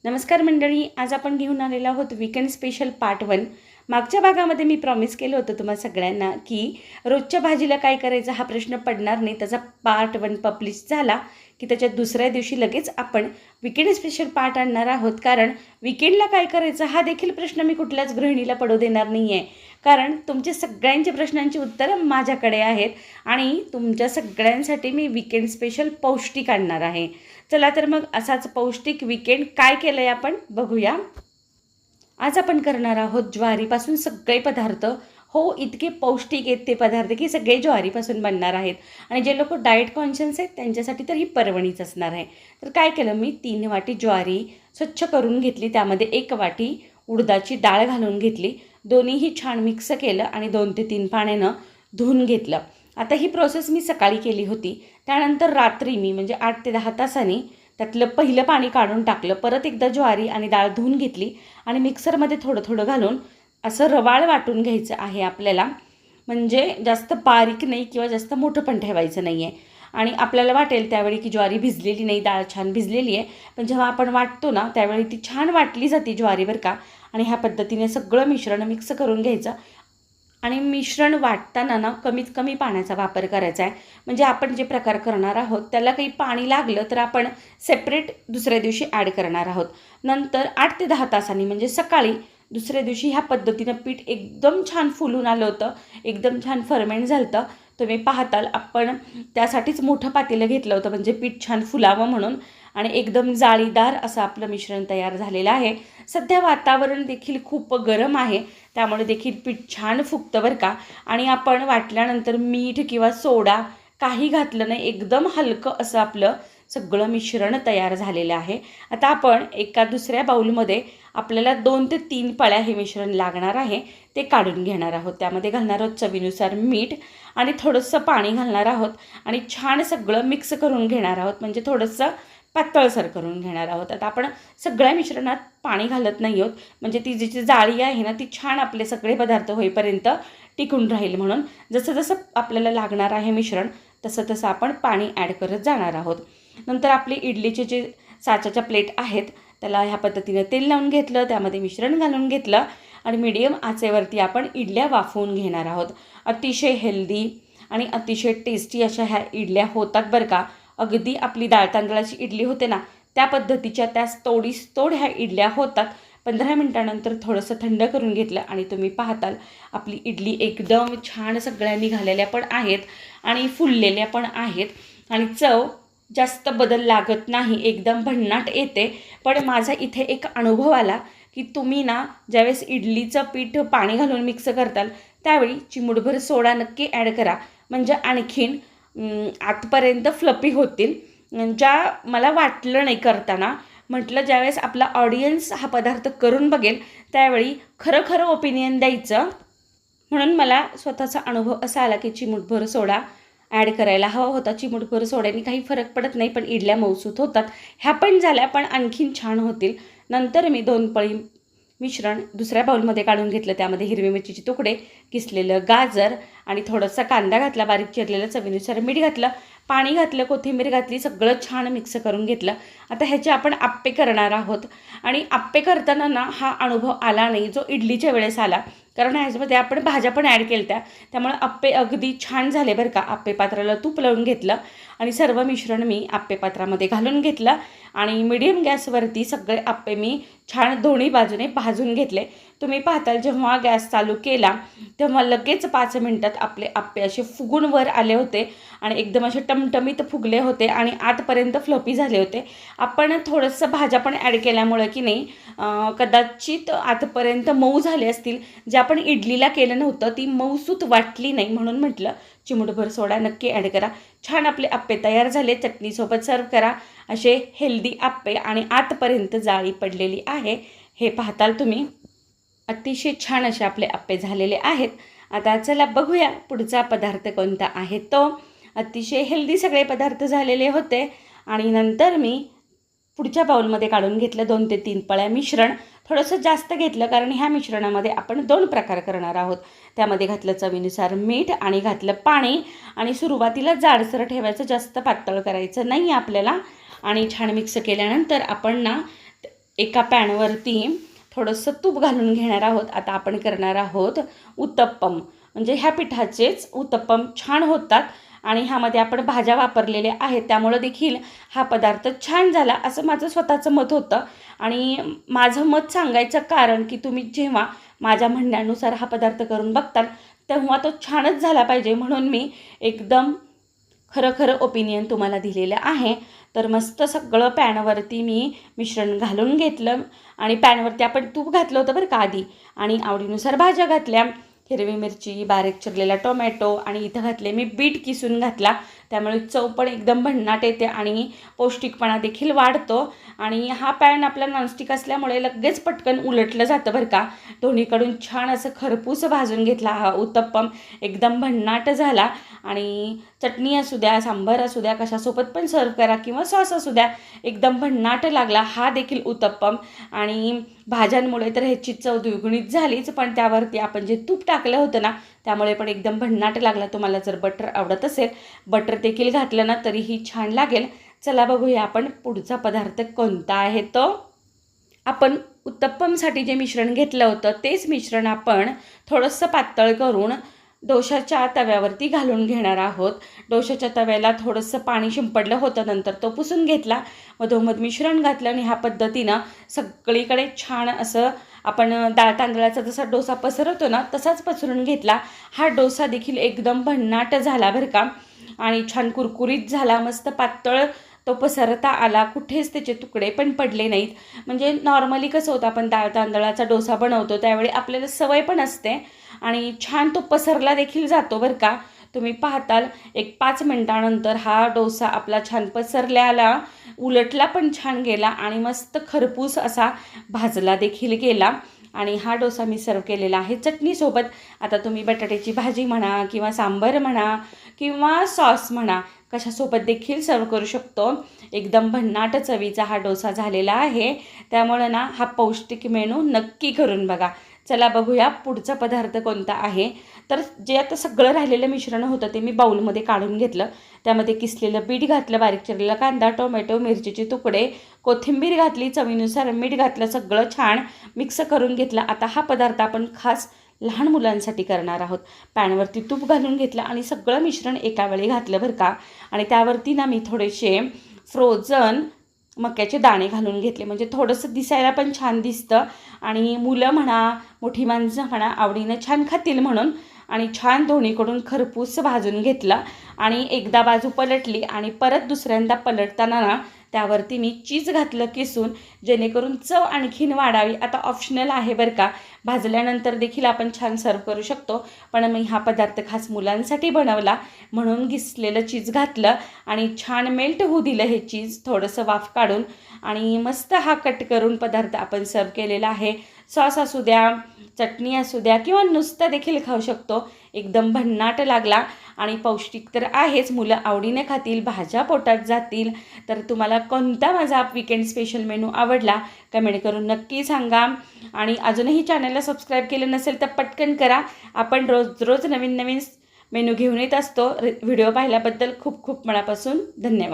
नमस्कार मंडळी, आज आपण घेऊन आलेलो आहोत वीकेंड स्पेशल पार्ट 1। मागच्या भागामध्ये मी प्रॉमिस केलं होतं तुम्हाला सगळ्यांना की रोजच्या भाजीला काय करायचं हा प्रश्न पडणार नाही। त्याचा पार्ट 1 पब्लिश झाला की त्याच्या दुसऱ्या दिवशी लगेच आपण वीकेंड स्पेशल पार्ट आणणार आहोत। कारण वीकेंडला काय करायचं हा देखील प्रश्न मी कुठल्याच गृहिणीला पडू देणार नाही आहे। कारण तुमच्या सगळ्यांच्या प्रश्नांची उत्तरं माझ्याकडे आहेत आणि तुमच्या सगळ्यांसाठी मी वीकेंड स्पेशल पौष्टिक आणणार आहे। चला तर मग असाच पौष्टिक वीकेंड काय केलं आहे आपण बघूया। आज आपण करणार आहोत ज्वारीपासून सगळे पदार्थ। हो, इतके पौष्टिक आहेत ते पदार्थ की सगळे ज्वारीपासून बनणार आहेत आणि जे लोक डाएट कॉन्शियस आहेत त्यांच्यासाठी तर ही पर्वणीच असणार आहे। तर काय केलं मी 3 वाटी ज्वारी स्वच्छ करून घेतली, त्यामध्ये 1 वाटी उडदाची डाळ घालून घेतली, दोन्हीही छान मिक्स केलं आणि 2 ते 3 पाण्यानं धुवून घेतलं। आता ही प्रोसेस मी सकाळी केली होती, त्यानंतर रात्री मी म्हणजे 8 ते 10 तासांनी त्यातलं पहिलं पाणी काढून टाकलं, परत एकदा ज्वारी आणि डाळ धुवून घेतली आणि मिक्सरमध्ये थोडं थोडं घालून असं रवाळ वाटून घ्यायचं आहे आपल्याला। म्हणजे जास्त बारीक नाही किंवा जास्त मोठं पण ठेवायचं नाही आहे। आणि आपल्याला वाटेल त्यावेळी की ज्वारी भिजलेली नाही, डाळ छान भिजलेली आहे, पण जेव्हा आपण वाटतो ना त्यावेळी ती छान वाटली जाते ज्वारीवर का। आणि ह्या पद्धतीने सगळं मिश्रण मिक्स करून घ्यायचं आणि मिश्रण वाटताना ना कमीत कमी पाण्याचा वापर करायचा आहे। म्हणजे आपण जे प्रकार करणार आहोत त्याला काही पाणी लागलं तर आपण सेपरेट दुसऱ्या दिवशी ॲड करणार आहोत। नंतर 8 ते 10 तासांनी म्हणजे सकाळी दुसऱ्या दिवशी ह्या पद्धतीनं पीठ एकदम छान फुलून आलं होतं, एकदम छान फर्मेंट झालं होतं। तुम्ही पाहताल आपण त्यासाठीच मोठं पातेलं घेतलं होतं म्हणजे पीठ छान फुलावं म्हणून, आणि एकदम जाळीदार असं आपलं मिश्रण तयार झालेलं आहे। सध्या वातावरण देखील खूप गरम आहे, त्यामुळे देखील पीठ छान फुगतं बरं का। आणि आपण वाटल्यानंतर मीठ किंवा सोडा काही घातलं नाही, एकदम हलकं असं आपलं सगळं मिश्रण तयार झालेलं आहे। आता आपण एका दुसऱ्या बाउलमध्ये आपल्याला 2 ते 3 पळ्या हे मिश्रण लागणार आहे ते काढून घेणार आहोत। त्यामध्ये घालणार आहोत चवीनुसार मीठ आणि थोडंसं पाणी घालणार आहोत आणि छान सगळं मिक्स करून घेणार आहोत, म्हणजे थोडंसं पातळसर करून घेणार आहोत। आता आपण सगळ्या मिश्रणात पाणी घालत नाही आहोत, म्हणजे ती जी जाळी आहे ना ती छान आपले सगळे पदार्थ होईपर्यंत टिकून राहील म्हणून। जसं जसं आपल्याला लागणार आहे मिश्रण तसं तसं आपण पाणी ॲड करत जाणार आहोत। नंतर आपले इडलीचे जे साच्याच्या प्लेट आहेत त्याला ह्या पद्धतीने तेल लावून घेतलं, त्यामध्ये मिश्रण घालून घेतलं आणि मीडियम आचेवरती आपण इडल्या वाफवून घेणार आहोत। अतिशय हेल्दी आणि अतिशय टेस्टी अशा ह्या इडल्या होतात बरं का। अगदी आपली डाळ तांदळाची इडली होते ना त्या पद्धतीच्या त्याच तोड ह्या इडल्या होतात। 15 मिनिटानंतर थोडंसं थंड करून घेतलं आणि तुम्ही पाहताल आपली इडली एकदम छान सगळ्या निघालेल्या पण आहेत आणि फुललेल्या पण आहेत आणि चव जास्त बदल लागत नाही, एकदम भन्नाट येते। पण माझा इथे एक अनुभव आला की तुम्ही ना ज्यावेळेस इडलीचं पीठ पाणी घालून मिक्स करताल त्यावेळी चिमूटभर सोडा नक्की ॲड करा, म्हणजे आणखीन आतपर्यंत फ्लपी होतील। ज्या मला वाटलं नाही करताना, म्हटलं ज्यावेळेस आपला ऑडियन्स हा पदार्थ करून बघेल त्यावेळी खरं खरं ओपिनियन द्यायचं, म्हणून मला स्वतःचा अनुभव असा आला की चिमूटभर सोडा ॲड करायला हवा होता। चिमूटभर सोड्याने काही फरक पडत नाही, पण इडल्या मऊसूत होतात। ह्या पण झाल्या पण आणखीन छान होतील। नंतर मी 2 पळी मिश्रण दुसऱ्या बाउलमध्ये काढून घेतलं, त्यामध्ये हिरवी मिरचीचे तुकडे, किसलेलं गाजर आणि थोडासा कांदा घातला, बारीक चिरलेलं, चवीनुसार मीठ घातलं, पाणी घातलं, कोथिंबीर घातली, सगळं छान मिक्स करून घेतलं। आता ह्याचे आपण आप्पे करणार आहोत आणि आप्पे करताना ना हा अनुभव आला नाही जो इडलीच्या वेळेस आला, कारण ह्याच्यामध्ये आपण भाज्या पण ॲड केल्या त्यामुळे आप्पे अगदी छान झाले बरं का। आप्पे पात्राला तूप लावून घेतलं आणि सर्व मिश्रण मी आप्पे पात्रामध्ये घालून घेतलं आणि मीडियम गॅसवरती सगळे आप्पे मी छान दोन्ही बाजूने भाजून घेतले। तुम्ही पाहताल जेव्हा गॅस चालू केला तेव्हा लगेच 5 मिनिटात आपले आप्पे असे फुगून वर आले होते आणि एकदम असे टमटमीत फुगले होते आणि आतपर्यंत फ्लपी झाले होते। आपण थोडंसं भाज्या पण ॲड केल्यामुळे की नाही कदाचित आतपर्यंत मऊ झाले असतील, जे आपण इडलीला केलं नव्हतं ती मऊसूत वाटली नाही, म्हणून म्हटलं चिमूटभर सोडा नक्की ॲड करा। छान आपले आप्पे तयार झाले, चटणीसोबत सर्व करा। असे हेल्दी आप्पे आणि आतपर्यंत जाळी पडलेली आहे, हे पाहताल तुम्ही। अतिशय छान असे आपले आप्पे झालेले आहेत। आता चला बघूया पुढचा पदार्थ कोणता आहे तो। अतिशय हेल्दी सगळे पदार्थ झालेले होते आणि नंतर मी पुढच्या बाउलमध्ये काढून घेतलं 2 ते 3 पळ्या मिश्रण। थोडंसं जास्त घेतलं कारण ह्या मिश्रणामध्ये आपण 2 प्रकार करणार आहोत। त्यामध्ये घातलं चवीनुसार मीठ आणि घातलं पाणी आणि सुरुवातीला जाडसर ठेवायचं, जास्त पातळ करायचं नाही आपल्याला। आणि छान मिक्स केल्यानंतर आपण ना एका पॅनवरती थोडंसं तूप घालून घेणार आहोत. आता आपण करणार आहोत उत्तप्पम. म्हणजे ह्या पिठाचेच उत्तप्पम छान होतात आणि ह्यामध्ये आपण भाज्या वापरलेल्या आहेत, त्यामुळं देखील हा पदार्थ छान झाला असं माझं स्वतःचं मत होतं. आणि माझं मत सांगायचं कारण की तुम्ही जेव्हा माझ्या म्हणण्यानुसार हा पदार्थ करून बघताल तेव्हा तो छानच झाला पाहिजे, म्हणून मी एकदम खरं ओपिनियन तुम्हाला दिलेलं आहे. तर मस्त सगळं पॅनवरती मी मिश्रण घालून घेतलं आणि पॅनवरती आपण तूप घातलं होतं बरं का आधी, आणि आवडीनुसार भाज्या घातल्या. हिरवी मिरची, बारीक चिरलेला टोमॅटो आणि इथं घातले मी बीट किसून घातला, त्यामुळे चव पण एकदम भन्नाट येते आणि पौष्टिकपणा देखील वाढतो. आणि हा पॅन आपला नॉनस्टिक असल्यामुळे लगेच पटकन उलटलं जातं बरं का. दोन्हीकडून छान असं खरपूस भाजून घेतला हा उत्तप्पम, एकदम भन्नाट झाला. आणि चटणी असू द्या, सांबार असू द्या, कशासोबत पण सर्व करा किंवा सॉस असू द्या, एकदम भन्नाट लागला हा देखील उत्तप्पम. आणि भाज्यांमुळे तर ह्याची चव द्विगुणित झालीच, पण त्यावरती आपण जे तूप टाकलं होतं ना त्यामुळे पण एकदम भन्नाट लागला. तुम्हाला जर बटर आवडत असेल, बटर देखील घातलं ना तरीही छान लागेल. चला बघूया आपण पुढचा पदार्थ कोणता आहे. तो आपण उत्तप्पमसाठी जे मिश्रण घेतलं होतं तेच मिश्रण आपण थोडंसं पातळ करून डोशाच्या तव्यावरती घालून घेणार आहोत. डोशाच्या तव्याला थोडंसं पाणी शिंपडलं होतं, नंतर तो पुसून घेतला, मधोमध मिश्रण घातलं आणि ह्या पद्धतीनं सगळीकडे छान असं आपण डाळ तांदळाचा जसा डोसा पसरवतो ना तसाच पसरून घेतला. हा डोसा देखील एकदम भन्नाट झाला बरं का आणि छान कुरकुरीत झाला, मस्त पातळ तो पसरता आला, कुठेच त्याचे तुकडे पण पडले नाहीत. म्हणजे नॉर्मली कसं होतं आपण डाळ तांदळाचा डोसा बनवतो त्यावेळी आपल्याला सवय पण असते आणि छान तो पसरला देखील जातो बरं का. तुम्ही पाहताल एक 5 मिनिटानंतर हा डोसा आपला छान पसरल्याला उलटला पण छान गेला आणि मस्त खरपूस असा भाजला देखील गेला. आणि हा डोसा मी सर्व केलेला आहे चटणीसोबत. आता तुम्ही बटाट्याची भाजी म्हणा किंवा सांबार म्हणा किंवा सॉस म्हणा कशासोबत देखील सर्व करू शकतो. एकदम भन्नाट चवीचा हा डोसा झालेला आहे, त्यामुळं ना हा पौष्टिक मेनू नक्की करून बघा. चला बघूया पुढचा पदार्थ कोणता आहे. तर जे आता सगळं राहिलेलं मिश्रण होतं ते मी बाउलमध्ये काढून घेतलं. त्यामध्ये किसलेलं बीट घातलं, बारीक चिरलेला कांदा, टोमॅटो, मिरचीचे तुकडे, कोथिंबीर घातली, चवीनुसार मीठ घातलं, सगळं छान मिक्स करून घेतलं. आता हा पदार्थ आपण खास लहान मुलांसाठी करणार आहोत. पॅनवरती तूप घालून घेतलं आणि सगळं मिश्रण एका वेळी घातलं बरं का. आणि त्यावरती ना मी थोडेसे फ्रोझन मक्याचे दाणे घालून घेतले, म्हणजे थोडंसं दिसायला पण छान दिसतं आणि मुलं म्हणा मोठी माणसं म्हणा आवडीनं छान खातील म्हणून. आणि छान दोन्हीकडून खरपूस भाजून घेतलं आणि एकदा बाजू पलटली आणि परत दुसऱ्यांदा पलटताना ना त्यावरती मी चीज घातलं किसून, जेणेकरून चव आणखीन वाढावी. आता ऑप्शनल आहे बरं का, भाजल्यानंतर देखील आपण छान सर्व करू शकतो, पण मी हा पदार्थ खास मुलांसाठी बनवला म्हणून किसलेलं चीज घातलं आणि छान मेल्ट होऊ दिलं हे चीज थोडंसं वाफ काढून. आणि मस्त हा कट करून पदार्थ आपण सर्व केलेला आहे. सॉस असू द्या, चटणी असू द्या किंवा नुसतं देखील खाऊ शकतो. एकदम भन्नाट लागला आणि पौष्टिक तर आहेच, मुलं आवडीने खातील, भाज्या पोटात जातील. तर तुम्हाला कोणता माझा वीकेंड स्पेशल मेनू आवडला कमेंट करून नक्की सांगा. आणि अजूनही चॅनलला सबस्क्राईब केलं नसेल तर पटकन करा. आपण रोज नवीन मेनू घेऊन येत असतो. व्हिडिओ पाहिल्याबद्दल खूप मनापासून धन्यवाद.